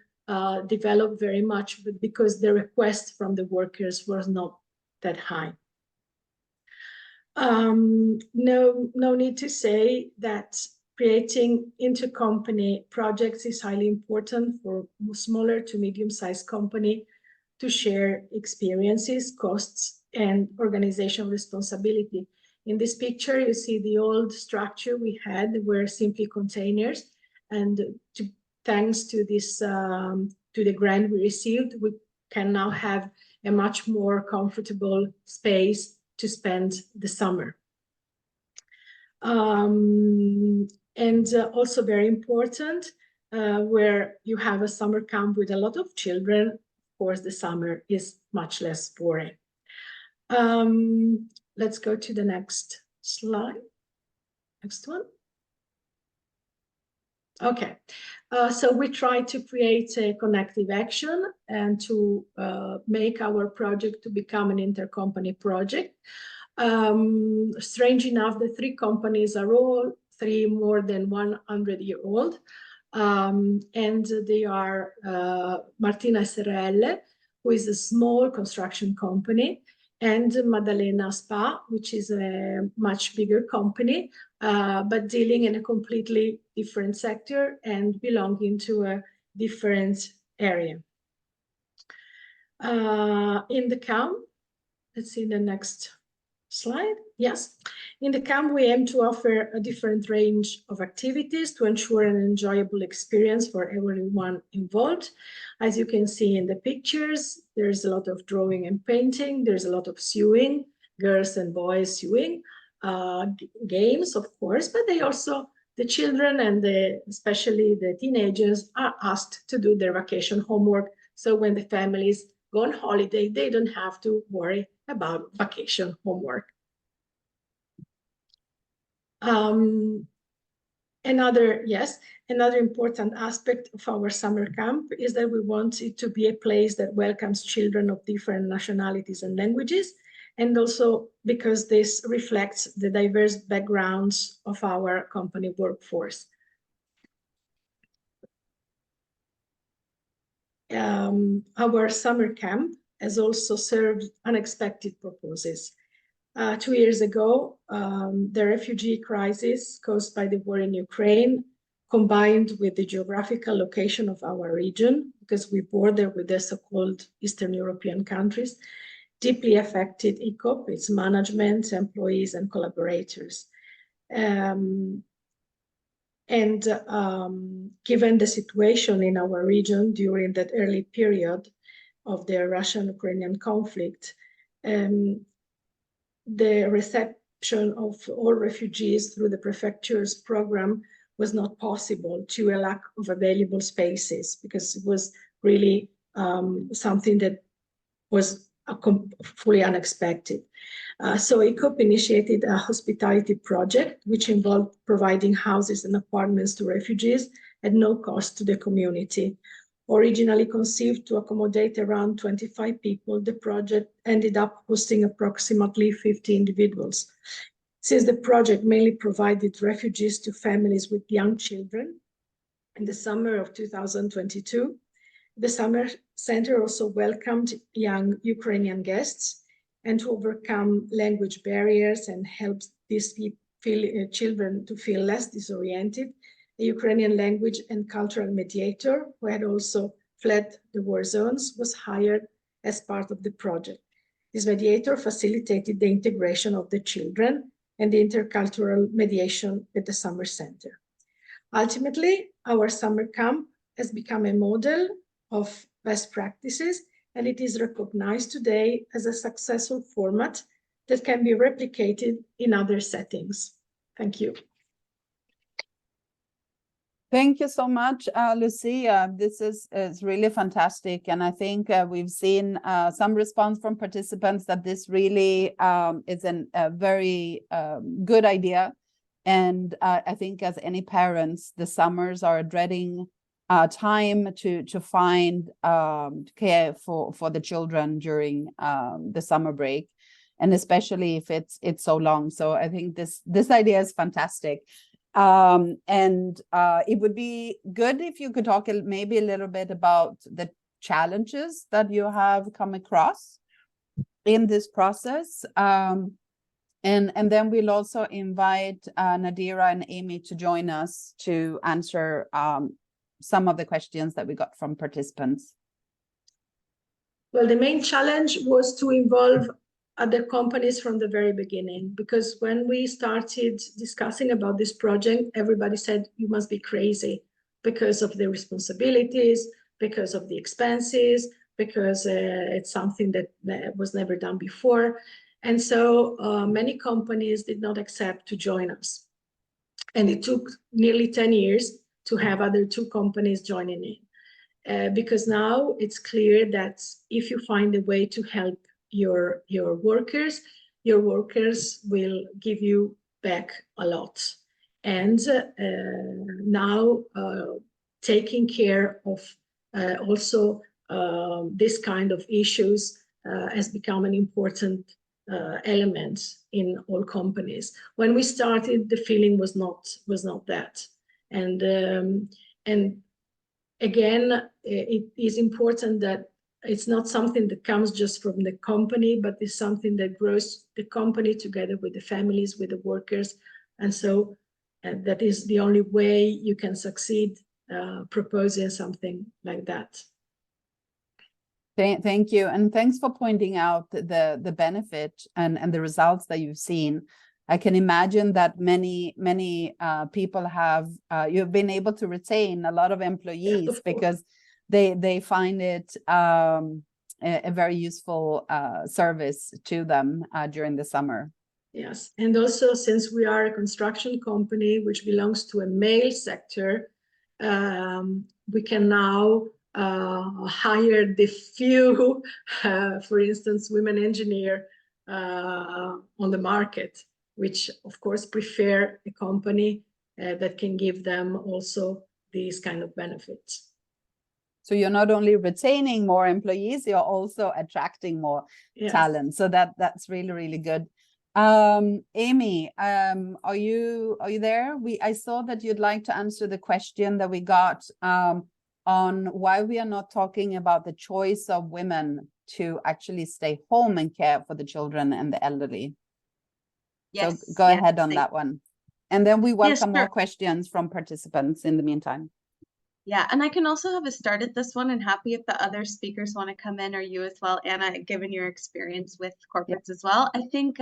developed very much, but because the request from the workers was not that high. No need to say that creating intercompany projects is highly important for smaller to medium-sized company to share experiences, costs, and organizational responsibility. In this picture, you see the old structure we had were simply containers, and thanks to this, to the grant we received, we can now have a much more comfortable space to spend the summer. And also very important, where you have a summer camp with a lot of children, of course, the summer is much less boring. Let's go to the next slide. Next one. Okay, so we try to create a connective action and to make our project to become an intercompany project. Strange enough, the 3 companies are all 3 more than 100-year-old, and they are Martina SRL, who is a small construction company, and Maddalena Spa, which is a much bigger company, but dealing in a completely different sector and belonging to a different area. In the camp, let's see the next slide. Yes, in the camp we aim to offer a different range of activities to ensure an enjoyable experience for everyone involved. As you can see in the pictures, there's a lot of drawing and painting, there's a lot of sewing, girls and boys sewing, games of course, but they also, the children and especially the teenagers are asked to do their vacation homework, so when the families go on holiday, they don't have to worry about vacation homework. Another important aspect of our summer camp is that we want it to be a place that welcomes children of different nationalities and languages. and also because this reflects the diverse backgrounds of our company workforce. Our summer camp has also served unexpected purposes. 2 years ago, the refugee crisis caused by the war in Ukraine, combined with the geographical location of our region, because we border with the so-called Eastern European countries, deeply affected ECOP, its management, employees, and collaborators. Given the situation in our region during that early period of the Russian-Ukrainian conflict, the reception of all refugees through the prefecture's program was not possible due to a lack of available spaces, because it was really something that was fully unexpected. So ECOP initiated a hospitality project, which involved providing houses and apartments to refugees at no cost to the community. Originally conceived to accommodate around 25 people, the project ended up hosting approximately 50 individuals. Since the project mainly provided refugees to families with young children, in the summer of 2022, the summer center also welcomed young Ukrainian guests, and to overcome language barriers and help these children to feel less disoriented, a Ukrainian language and cultural mediator, who had also fled the war zones, was hired as part of the project. This mediator facilitated the integration of the children and the intercultural mediation at the summer center. Ultimately, our summer camp has become a model of best practices, and it is recognized today as a successful format that can be replicated in other settings. Thank you. Thank you so much, Lucia. This is really fantastic. And I think we've seen some response from participants that this really is a very good idea. And I think as any parents, the summers are a dreading time to find care for the children during the summer break, and especially if it's so long. So I think this idea is fantastic. It would be good if you could talk maybe a little bit about the challenges that you have come across in this process. And then we'll also invite Nadira and Amy to join us to answer some of the questions that we got from participants. Well, the main challenge was to involve other companies from the very beginning, because when we started discussing about this project, everybody said, you must be crazy because of the responsibilities, because of the expenses, because it's something that was never done before. And so many companies did not accept to join us. And it took nearly 10 years to have other 2 companies joining in. Because now it's clear that if you find a way to help your workers will give you back a lot. And now taking care of also this kind of issues has become an important element in all companies. When we started, the feeling was not that. And again, it is important that it's not something that comes just from the company, but it's something that grows the company together with the families, with the workers. And so that is the only way you can succeed proposing something like that. Thank you. And thanks for pointing out the benefit and the results that you've seen. I can imagine that many people you've been able to retain a lot of employees because they find it a very useful service to them during the summer. Yes, and also since we are a construction company which belongs to a male sector, we can now hire the few, for instance, women engineer on the market, which of course prefer a company that can give them also these kind of benefits. So you're not only retaining more employees, you're also attracting more Yes. talent. So that's really, really good. Amy, are you there? I saw that you'd like to answer the question that we got on why we are not talking about the choice of women to actually stay home and care for the children and the elderly. Yes. So go yes, ahead on that one. And then we welcome more sure. questions from participants in the meantime. Yeah, and I can also have a start at this one, and happy if the other speakers want to come in, or you as well, Anna, given your experience with corporates as well. I think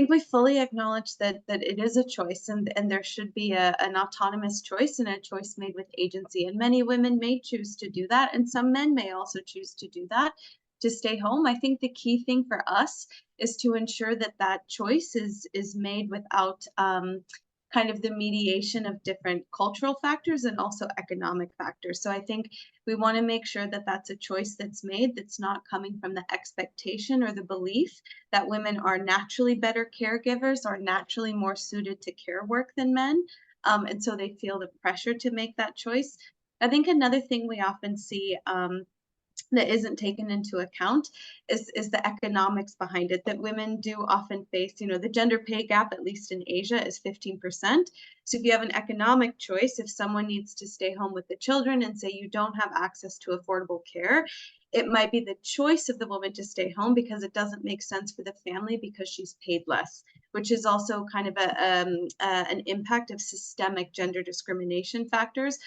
we fully acknowledge that it is a choice, and there should be an autonomous choice and a choice made with agency. And many women may choose to do that, and some men may also choose to do that, to stay home. I think the key thing for us is to ensure that that choice is made without kind of the mediation of different cultural factors and also economic factors. So I think we want to make sure that that's a choice that's made, that's not coming from the expectation or the belief that women are naturally better caregivers or naturally more suited to care work than men. And so they feel the pressure to make that choice. I think another thing we often see that isn't taken into account is the economics behind it, that women do often face, the gender pay gap, at least in Asia, is 15%. So if you have an economic choice, if someone needs to stay home with the children and say you don't have access to affordable care, it might be the choice of the woman to stay home because it doesn't make sense for the family because she's paid less, which is also kind of an impact of systemic gender discrimination factors.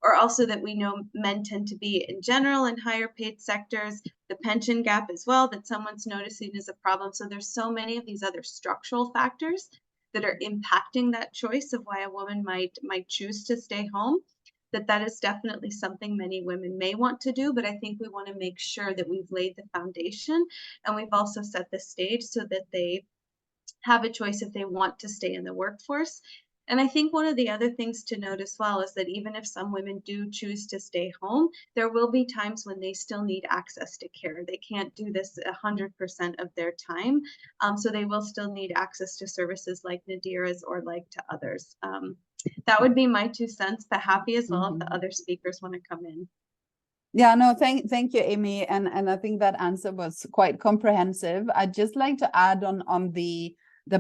Or also that we know men tend to be in general in higher paid sectors, the pension gap as well, that someone's noticing is a problem. So there's so many of these other structural factors that are impacting that choice of why a woman might choose to stay home, that is definitely something many women may want to do. But I think we want to make sure that we've laid the foundation and we've also set the stage so that they have a choice if they want to stay in the workforce. And I think one of the other things to note as well is that even if some women do choose to stay home, there will be times when they still need access to care. They can't do this 100% of their time. So they will still need access to services like Nadira's or like to others. That would be my 2 cents, but happy as well if the other speakers want to come in. Yeah, no, thank you, Amy. And I think that answer was quite comprehensive. I'd just like to add on the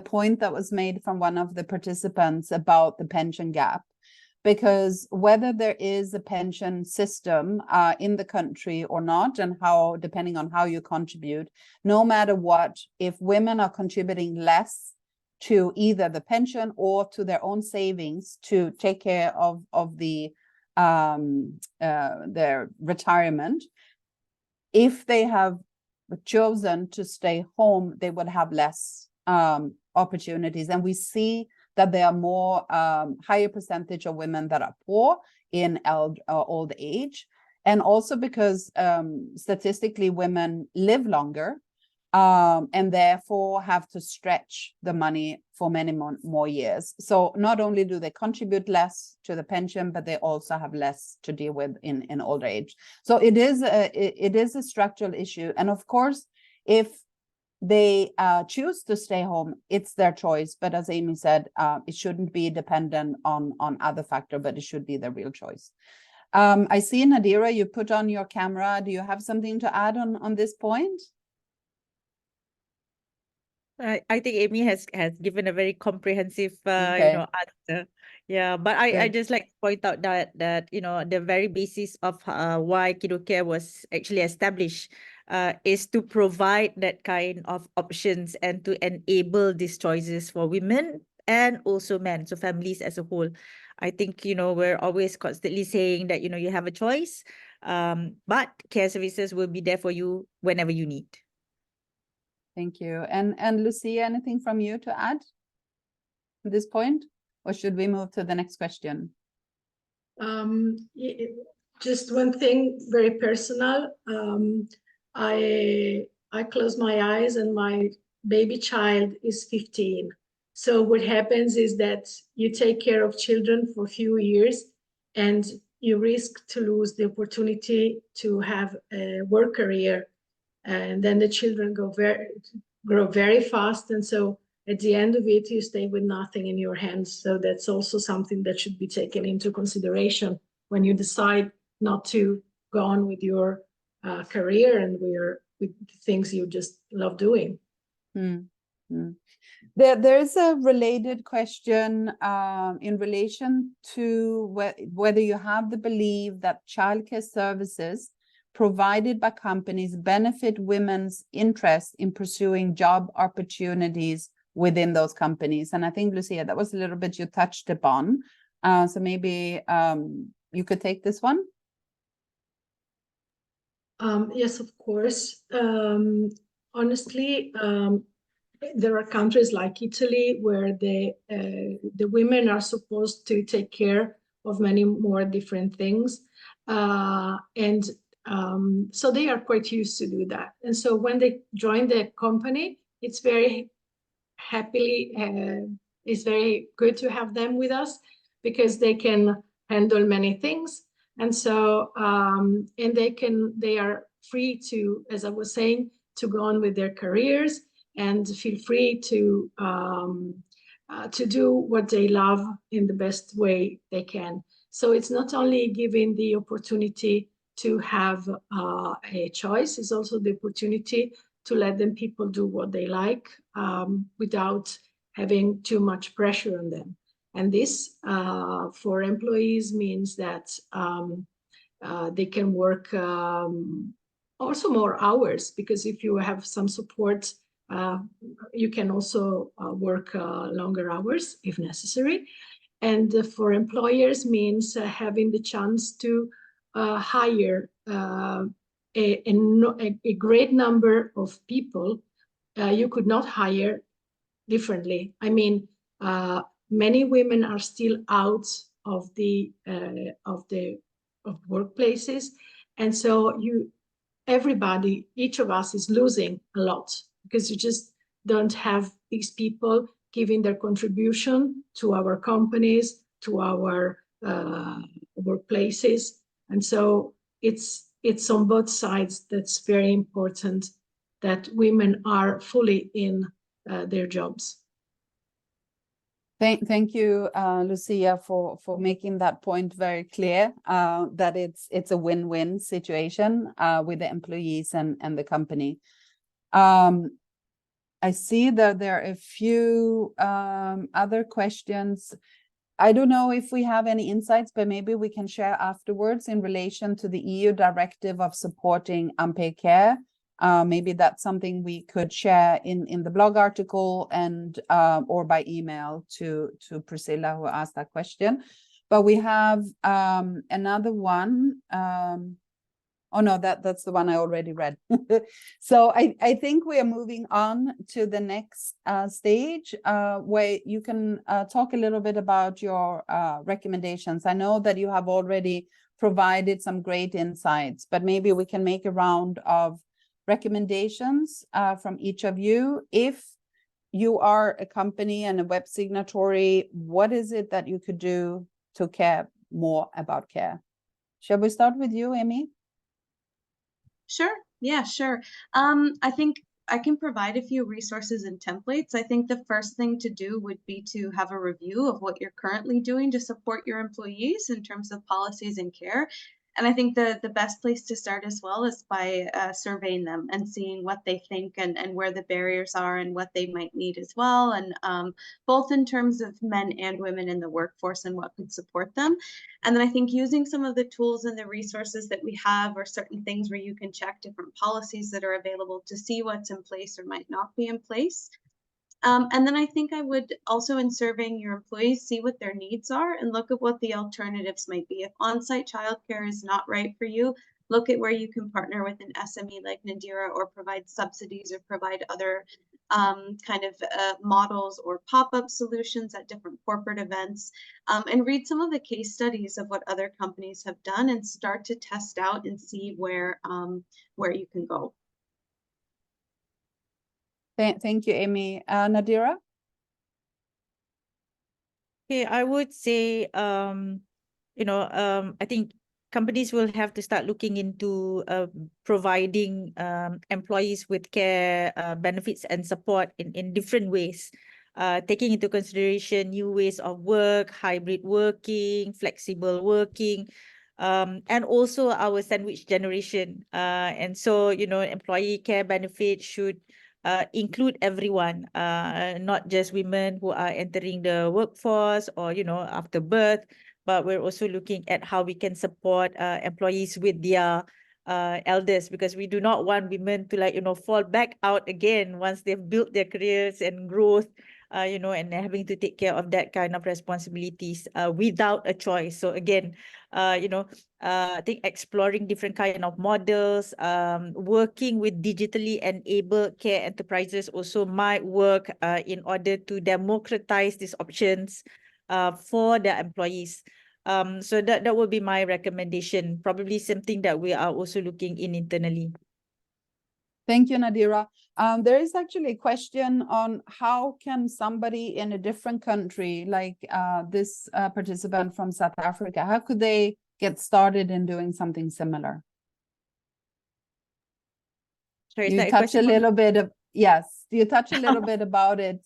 point that was made from one of the participants about the pension gap, because whether there is a pension system in the country or not, and how, depending on how you contribute, no matter what, if women are contributing less to either the pension or to their own savings to take care of their retirement, if they have chosen to stay home, they would have less opportunities. And we see that there are more higher percentage of women that are poor in old age, and also because statistically women live longer and therefore have to stretch the money for many more years. So not only do they contribute less to the pension, but they also have less to deal with in older age. So it is a structural issue. And of course, if they choose to stay home, it's their choice. But as Amy said, it shouldn't be dependent on other factor, but it should be the real choice. I see, Nadira, you put on your camera. Do you have something to add on this point? I think Amy has given a very comprehensive Okay. answer. Yeah, but I just like to point out that the very basis of why Kiddocare was actually established is to provide that kind of options and to enable these choices for women and also men, so families as a whole. I think we're always constantly saying that you have a choice, but care services will be there for you whenever you need. Thank you. And Lucia, anything from you to add at this point? Or should we move to the next question? Just one thing, very personal. I close my eyes and my baby child is 15. So what happens is that you take care of children for a few years and you risk to lose the opportunity to have a work career. And then the children grow very fast. And so at the end of it, you stay with nothing in your hands. So that's also something that should be taken into consideration when you decide not to go on with your career and with things you just love doing. There's a related question in relation to whether you have the belief that childcare services provided by companies benefit women's interest in pursuing job opportunities within those companies. And I think, Lucia, that was a little bit you touched upon. So maybe you could take this one. Yes, of course. Honestly, there are countries like Italy where the women are supposed to take care of many more different things. So they are quite used to do that. And so when they join the company, it's very it's very good to have them with us because they can handle many things. And so, and they are free to, as I was saying, to go on with their careers and feel free to do what they love in the best way they can. So it's not only giving the opportunity to have a choice, it's also the opportunity to let them people do what they like without having too much pressure on them. And this for employees means that they can work also more hours, because if you have some support, you can also work longer hours if necessary. And for employers means having the chance to hire a great number of people you could not hire differently. I mean, many women are still out of the workplaces, and so everybody, each of us is losing a lot because you just don't have these people giving their contribution to our companies, to our workplaces. And so it's on both sides that's very important that women are fully in their jobs. Thank you, Lucia, for making that point very clear, that it's a win-win situation with the employees and the company. I see that there are a few other questions. I don't know if we have any insights, but maybe we can share afterwards in relation to the EU directive of supporting unpaid care. Maybe that's something we could share in the blog article and or by email to Priscilla, who asked that question. But we have another one. Oh no, that's the one I already read. So I think we are moving on to the next stage where you can talk a little bit about your recommendations. I know that you have already provided some great insights, but maybe we can make a round of recommendations from each of you. If you are a company and a web signatory, what is it that you could do to care more about care? Shall we start with you, Amy? Sure. Yeah, sure. I think I can provide a few resources and templates. I think the first thing to do would be to have a review of what you're currently doing to support your employees in terms of policies and care. And I think the best place to start as well is by surveying them and seeing what they think and where the barriers are and what they might need as well. And both in terms of men and women in the workforce and what could support them. And then I think using some of the tools and the resources that we have, or certain things where you can check different policies that are available to see what's in place or might not be in place. And then I think I would also, in surveying your employees, see what their needs are and look at what the alternatives might be. If on-site childcare is not right for you, look at where you can partner with an SME like Nadira, or provide subsidies, or provide other models or pop-up solutions at different corporate events, and read some of the case studies of what other companies have done and start to test out and see where you can go. Thank you, Amy. Nadira? Okay, I would say, I think companies will have to start looking into providing employees with care benefits and support in different ways, taking into consideration new ways of work, hybrid working, flexible working. and also our sandwich generation. And so, employee care benefits should include everyone, not just women who are entering the workforce or, after birth, but we're also looking at how we can support employees with their elders, because we do not want women to fall back out again once they've built their careers and growth, and having to take care of that kind of responsibilities without a choice. So again, I think exploring different kind of models, working with digitally enabled care enterprises also might work in order to democratize these options for their employees. So that would be my recommendation, probably something that we are also looking in internally. Thank you, Nadira. There is actually a question on how can somebody in a different country, like this participant from South Africa, how could they get started in doing something similar? Sorry, You touch a little bit of, yes, you touch a little bit about it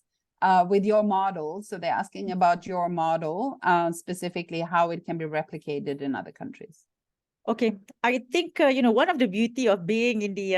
with your model. So they're asking about your model, specifically how it can be replicated in other countries. Okay, I think, one of the beauty of being in the,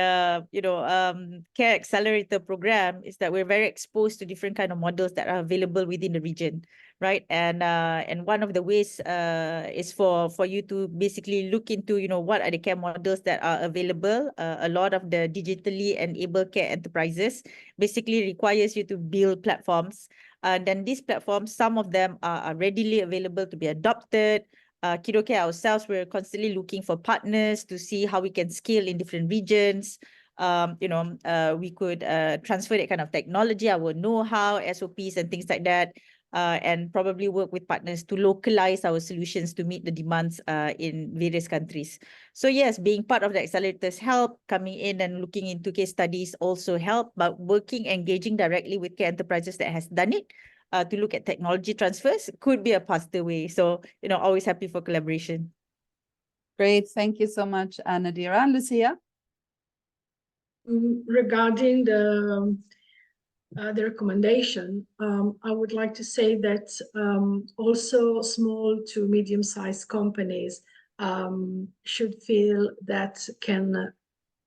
Care Accelerator program is that we're very exposed to different kind of models that are available within the region, right? And one of the ways is for you to basically look into, what are the care models that are available. A lot of the digitally enabled care enterprises basically requires you to build platforms. Then these platforms, some of them are readily available to be adopted. Kiddocare ourselves, we're constantly looking for partners to see how we can scale in different regions. We could transfer that kind of technology, our know-how, SOPs and things like that, and probably work with partners to localize our solutions to meet the demands in various countries. So yes, being part of the accelerators help, coming in and looking into case studies also help, but engaging directly with care enterprises that has done it, to look at technology transfers could be a faster way. So, always happy for collaboration. Great. Thank you so much, Nadira. Lucia? Regarding the recommendation, I would like to say that also small to medium-sized companies should feel that can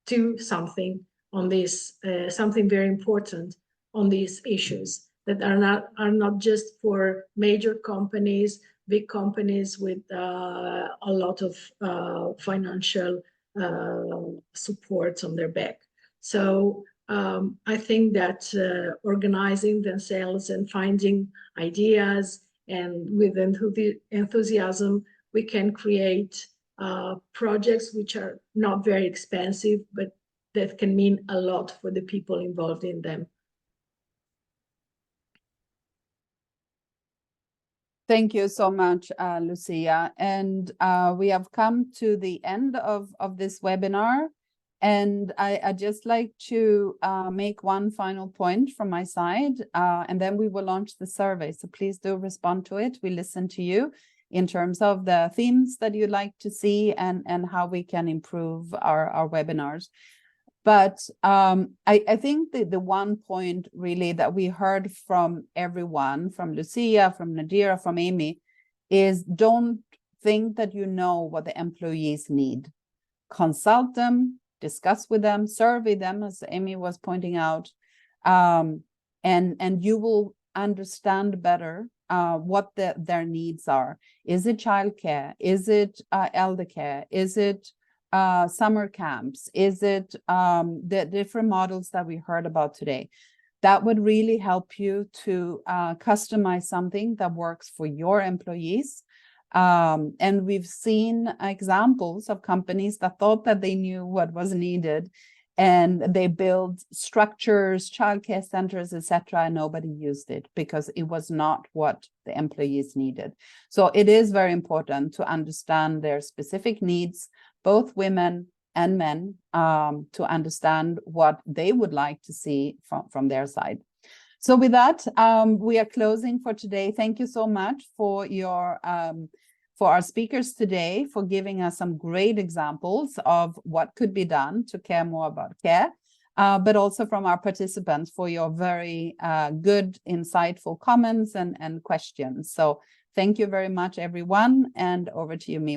do something on this, something very important on these issues that are not just for major companies, big companies with a lot of financial support on their back. So I think that organizing themselves and finding ideas and with enthusiasm, we can create projects which are not very expensive, but that can mean a lot for the people involved in them. Thank you so much, Lucia. And we have come to the end of this webinar. And I'd just like to make one final point from my side, and then we will launch the survey. So please do respond to it. We listen to you in terms of the themes that you'd like to see and how we can improve our webinars. But I think the one point really that we heard from everyone, from Lucia, from Nadira, from Amy, is don't think that you know what the employees need. Consult them, discuss with them, survey them, as Amy was pointing out, and you will understand better what their needs are. Is it childcare? Is it elder care? Is it summer camps? Is it the different models that we heard about today? That would really help you to customize something that works for your employees. And we've seen examples of companies that thought that they knew what was needed, and they built structures, childcare centers, etc., and nobody used it because it was not what the employees needed. So it is very important to understand their specific needs, both women and men, to understand what they would like to see from their side. So with that, we are closing for today. Thank you so much for your for our speakers today, for giving us some great examples of what could be done to care more about care, but also from our participants for your very good, insightful comments and questions. So thank you very much, everyone, and over to you, Mia.